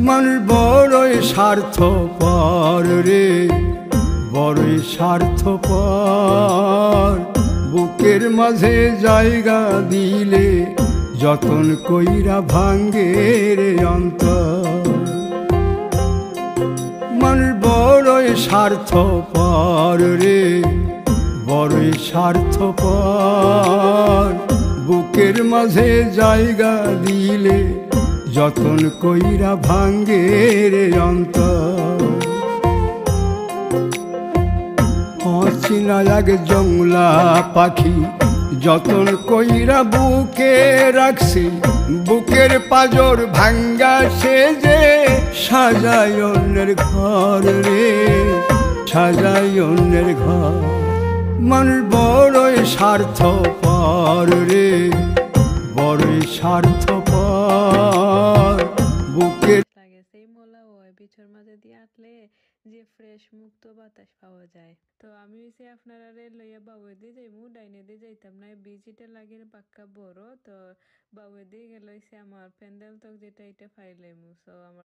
মানুষ বড়ই স্বার্থপর রে, বড়ই স্বার্থপর। বুকের মাঝে জায়গা দিলে যতন কইরা ভাঙ্গে রে অন্তর। মানুষ বড়ই স্বার্থপর রে, বড়ই স্বার্থপর। বুকের মাঝে জায়গা দিলে যতন কইরা ভাঙ্গে রে অন্তর। অচিনা এক জংলা পাখি যতন কইরা বুকে রাখছি, বুকের পাজর ভাঙ্গা সে যে সাজায় অন্যের ঘর রে, সাজায় অন্যের ঘর। মানুষ বড়ই স্বার্থপর রে, বড়ই স্বার্থপর। বুকের লাগে সেই মোলা হয় বিছর মাঝে দিয়ে আটলে যে ফ্রেশ মুক্ত বাতাস পাওয়া যায়। তো আমি হইছে আপনারা লইয়া বাবুয়ে দিয়ে যাইমু, ডাইনে দিয়ে যাইতাম না, বিচিটা লাগে পাক্কা বড়। তো বাবুয়ে দিয়ে গেল হইছে আমার প্যান্ডেল তক যেটা এটা ফাইলাইমু। সো আমার